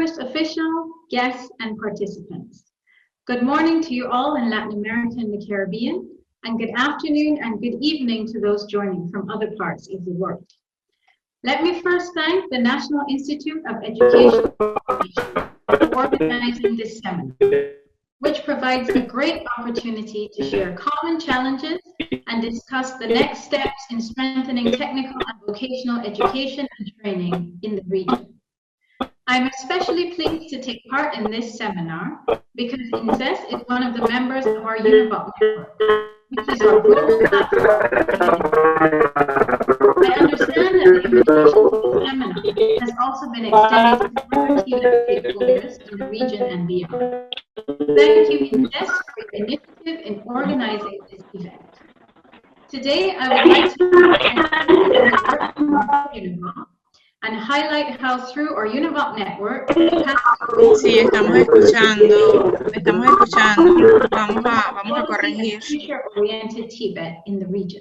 distinguished official, guests, and participants. Good morning to you all in Latin America and the Caribbean, and good afternoon and good evening to those joining from other parts of the world. Let me first thank the National Institute of Education for organizing this seminar, which provides a great opportunity to share common challenges and discuss the next steps in strengthening technical and vocational education and training in the region. I'm especially pleased to take part in this seminar because INCES is one of the members of our Univoc network, which is our global platform. I understand that the invitation to the seminar has also been extended to other Tvet stakeholders in the region and beyond. Thank you, INCES, for your initiative in organizing this event. Today, I would like to and highlight how through our Univoc network, sí, estamos escuchando. Vamos a corregir. Future-oriented Tvet in the region.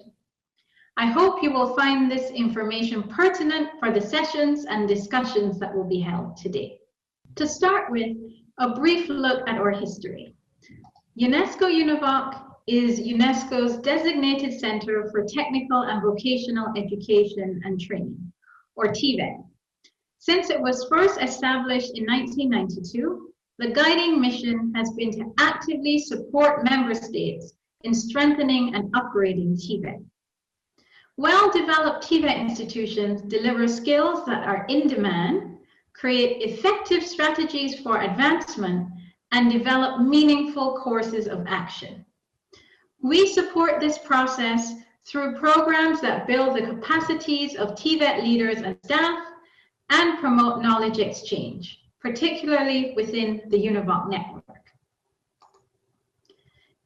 I hope you will find this information pertinent for the sessions and discussions that will be held today. To start with, a brief look at our history. UNESCO Univoc is UNESCO's designated center for technical and vocational education and training, or Tvet. Since it was first established in 1992, the guiding mission has been to actively support member states in strengthening and upgrading Tvet. Well-developed Tvet institutions deliver skills that are in demand, create effective strategies for advancement, and develop meaningful courses of action. We support this process through programs that build the capacities of Tvet leaders and staff and promote knowledge exchange, particularly within the Univoc network.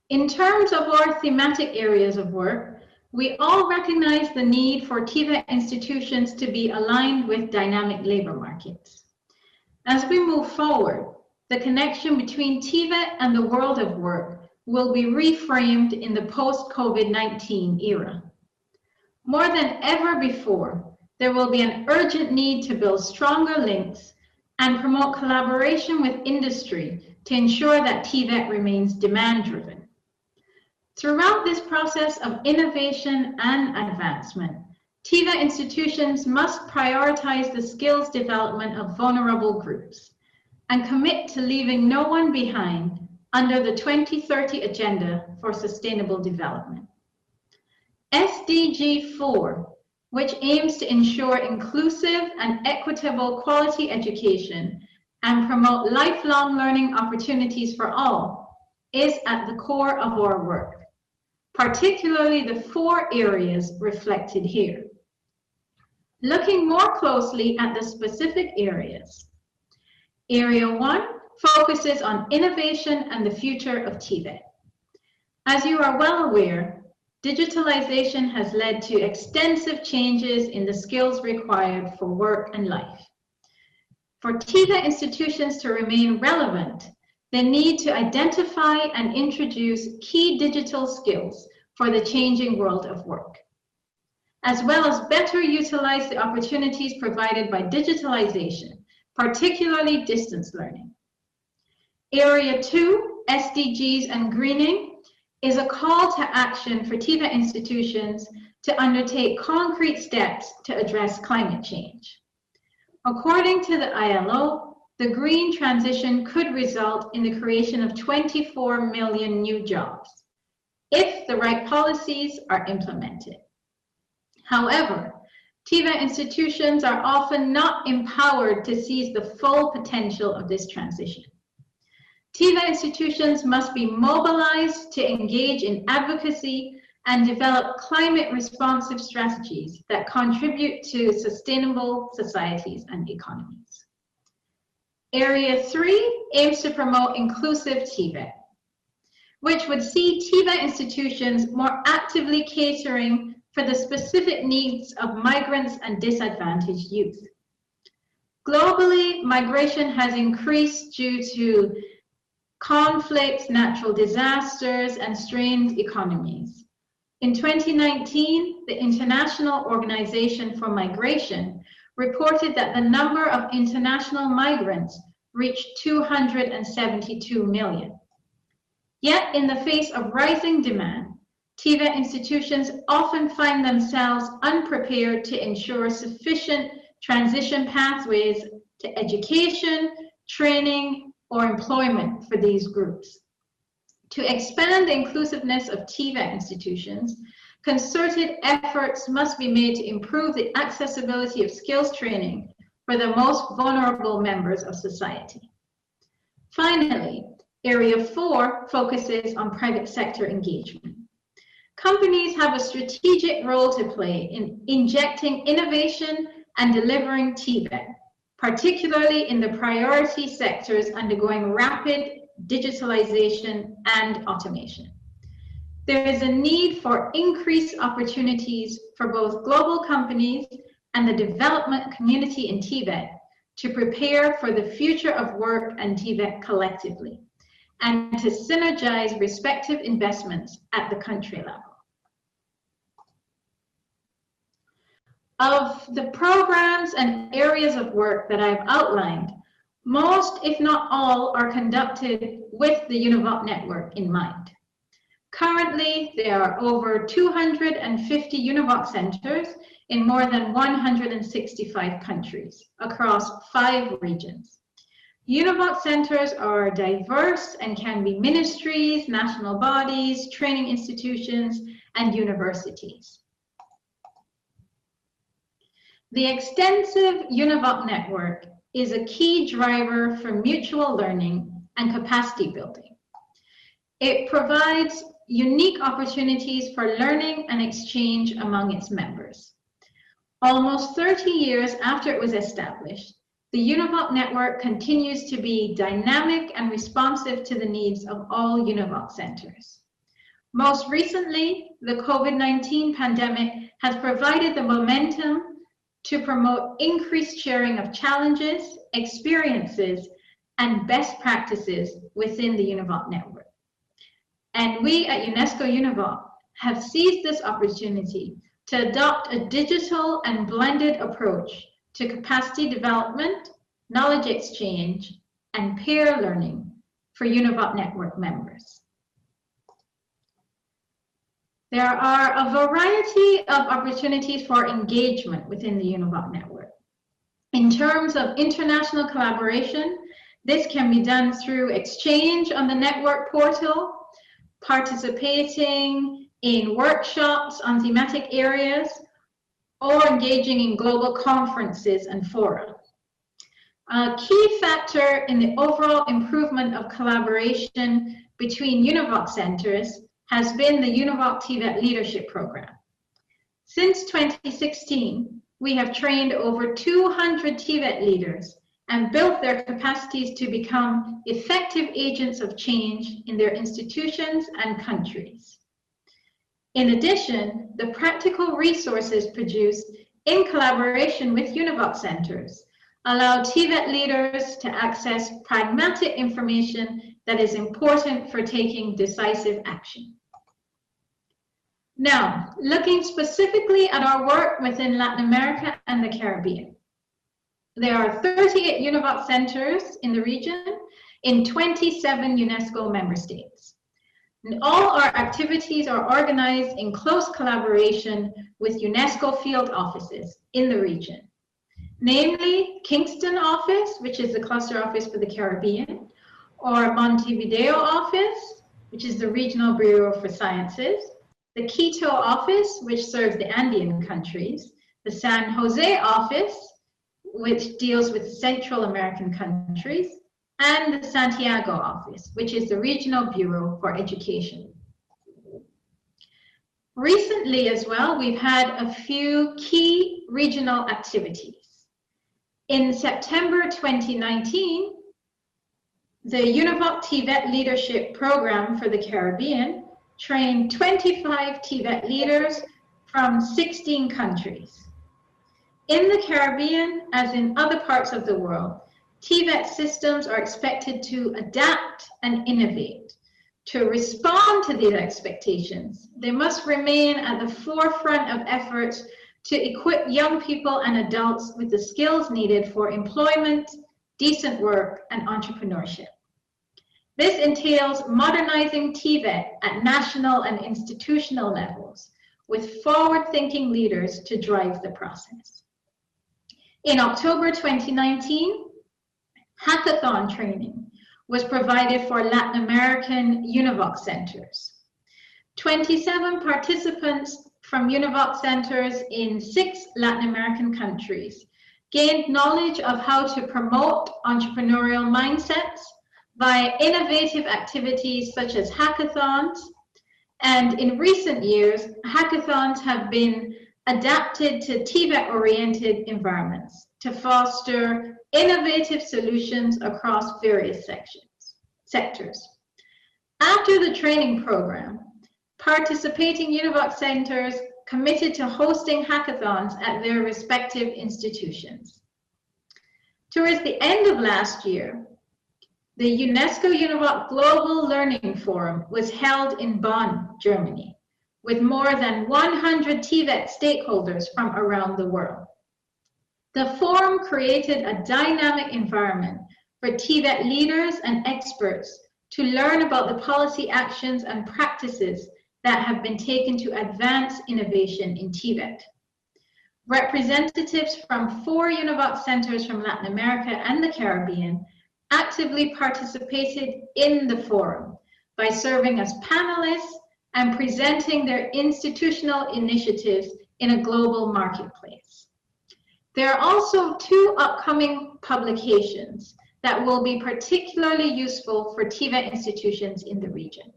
In terms of our thematic areas of work, we all recognize the need for Tvet institutions to be aligned with dynamic labor markets. As we move forward, the connection between Tvet and the world of work will be reframed in the post-COVID-19 era. More than ever before, there will be an urgent need to build stronger links and promote collaboration with industry to ensure that Tvet remains demand-driven. Throughout this process of innovation and advancement, Tvet institutions must prioritize the skills development of vulnerable groups and commit to leaving no one behind under the 2030 Agenda for Sustainable Development. SDG 4, which aims to ensure inclusive and equitable quality education and promote lifelong learning opportunities for all, is at the core of our work, particularly the 4 areas reflected here. Looking more closely at the specific areas, Area 1 focuses on innovation and the future of Tvet. As you are well aware, digitalization has led to extensive changes in the skills required for work and life. For Tvet institutions to remain relevant, they need to identify and introduce key digital skills for the changing world of work, as well as better utilize the opportunities provided by digitalization, particularly distance learning. Area 2, SDGs and greening, is a call to action for Tvet institutions to undertake concrete steps to address climate change. According to the ILO, the green transition could result in the creation of 24 million new jobs if the right policies are implemented. However, Tvet institutions are often not empowered to seize the full potential of this transition. Tvet institutions must be mobilized to engage in advocacy and develop climate-responsive strategies that contribute to sustainable societies and economies. Area 3 aims to promote inclusive Tvet, which would see Tvet institutions more actively catering for the specific needs of migrants and disadvantaged youth. Globally, migration has increased due to conflicts, natural disasters, and strained economies. In 2019, the International Organization for Migration reported that the number of international migrants reached 272 million. Yet, in the face of rising demand, Tvet institutions often find themselves unprepared to ensure sufficient transition pathways to education, training, or employment for these groups. To expand the inclusiveness of Tvet institutions, concerted efforts must be made to improve the accessibility of skills training for the most vulnerable members of society. Finally, Area 4 focuses on private sector engagement. Companies have a strategic role to play in injecting innovation and delivering Tvet, particularly in the priority sectors undergoing rapid digitalization and automation. There is a need for increased opportunities for both global companies and the development community in Tvet to prepare for the future of work and Tvet collectively, and to synergize respective investments at the country level. Of the programs and areas of work that I've outlined, most, if not all, are conducted with the Univoc network in mind. Currently, there are over 250 Univoc centers in more than 165 countries across 5 regions. Univoc centers are diverse and can be ministries, national bodies, training institutions, and universities. The extensive Univoc network is a key driver for mutual learning and capacity building. It provides unique opportunities for learning and exchange among its members. Almost 30 years after it was established, the Univoc network continues to be dynamic and responsive to the needs of all Univoc centers. Most recently, the COVID-19 pandemic has provided the momentum to promote increased sharing of challenges, experiences, and best practices within the Univoc network. And we at UNESCO Univoc have seized this opportunity to adopt a digital and blended approach to capacity development, knowledge exchange, and peer learning for Univoc network members. There are a variety of opportunities for engagement within the Univoc network. In terms of international collaboration, this can be done through exchange on the network portal, participating in workshops on thematic areas, or engaging in global conferences and fora. A key factor in the overall improvement of collaboration between Univoc centers has been the Univoc Tvet Leadership Program. Since 2016, we have trained over 200 Tvet leaders and built their capacities to become effective agents of change in their institutions and countries. In addition, the practical resources produced in collaboration with Univoc centers allow Tvet leaders to access pragmatic information that is important for taking decisive action. Now, looking specifically at our work within Latin America and the Caribbean. There are 38 Univoc centers in the region in 27 UNESCO member states. And all our activities are organized in close collaboration with UNESCO field offices in the region, namely Kingston office, which is the cluster office for the Caribbean, or Montevideo office, which is the regional bureau for sciences, the Quito office, which serves the Andean countries, the San Jose office, which deals with Central American countries, and the Santiago office, which is the regional bureau for education. Recently as well, we've had a few key regional activities. In September 2019, the Univoc Tvet Leadership Program for the Caribbean trained 25 Tvet leaders from 16 countries. In the Caribbean, as in other parts of the world, Tvet systems are expected to adapt and innovate. To respond to these expectations, they must remain at the forefront of efforts to equip young people and adults with the skills needed for employment, decent work, and entrepreneurship. This entails modernizing Tvet at national and institutional levels with forward-thinking leaders to drive the process. In October 2019, hackathon training was provided for Latin American Univoc centers. 27 participants from Univoc centers in 6 Latin American countries gained knowledge of how to promote entrepreneurial mindsets via innovative activities such as hackathons. And in recent years, hackathons have been adapted to Tvet-oriented environments to foster innovative solutions across various sectors. After the training program, participating Univoc centers committed to hosting hackathons at their respective institutions. Towards the end of last year, the UNESCO Univoc Global Learning Forum was held in Bonn, Germany, with more than 100 Tvet stakeholders from around the world. The forum created a dynamic environment for Tvet leaders and experts to learn about the policy actions and practices that have been taken to advance innovation in Tvet. Representatives from 4 Univoc centers from Latin America and the Caribbean actively participated in the forum by serving as panelists and presenting their institutional initiatives in a global marketplace. There are also 2 upcoming publications that will be particularly useful for Tvet institutions in the region.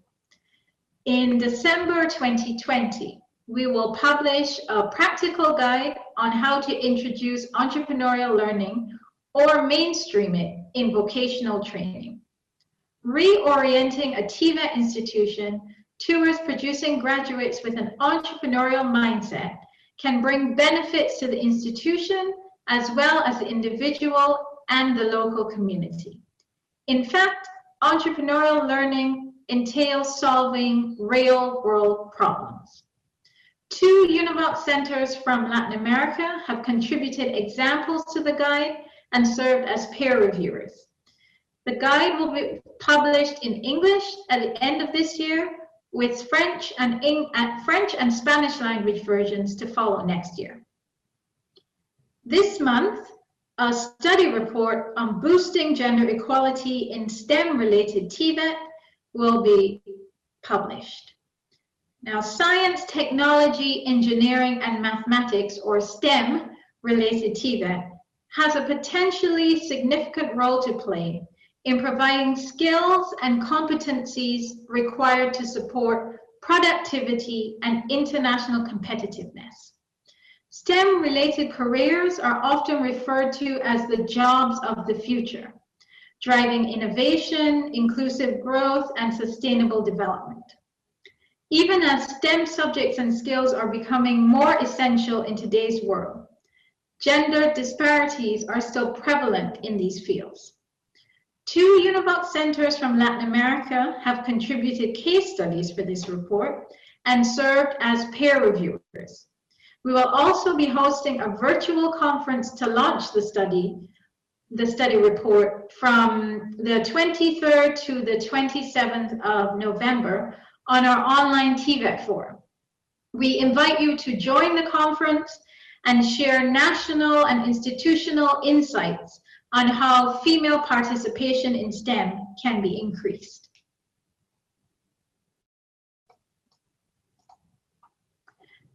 In December 2020, we will publish a practical guide on how to introduce entrepreneurial learning or mainstream it in vocational training. Reorienting a Tvet institution towards producing graduates with an entrepreneurial mindset can bring benefits to the institution as well as the individual and the local community. In fact, entrepreneurial learning entails solving real-world problems. 2 Univoc centers from Latin America have contributed examples to the guide and served as peer reviewers. The guide will be published in English at the end of this year, with French and Spanish language versions to follow next year. This month, a study report on boosting gender equality in STEM-related Tvet will be published. Now, science, technology, engineering, and mathematics, or STEM-related Tvet, has a potentially significant role to play in providing skills and competencies required to support productivity and international competitiveness. STEM-related careers are often referred to as the jobs of the future, driving innovation, inclusive growth, and sustainable development. Even as STEM subjects and skills are becoming more essential in today's world, gender disparities are still prevalent in these fields. 2 Univoc centers from Latin America have contributed case studies for this report and served as peer reviewers. We will also be hosting a virtual conference to launch the study report from the 23rd to the 27th of November on our online Tvet forum. We invite you to join the conference and share national and institutional insights on how female participation in STEM can be increased.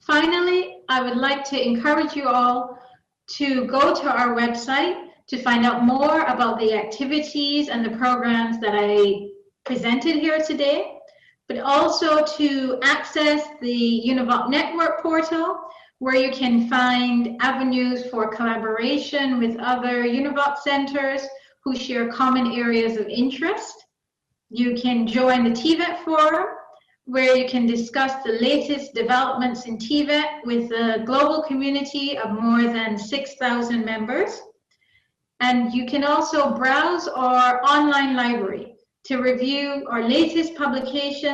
Finally, I would like to encourage you all to go to our website to find out more about the activities and the programs that I presented here today, but also to access the Univoc Network portal, where you can find avenues for collaboration with other Univoc centers who share common areas of interest. You can join the Tvet forum, where you can discuss the latest developments in Tvet with a global community of more than 6,000 members. And you can also browse our online library to review our latest publications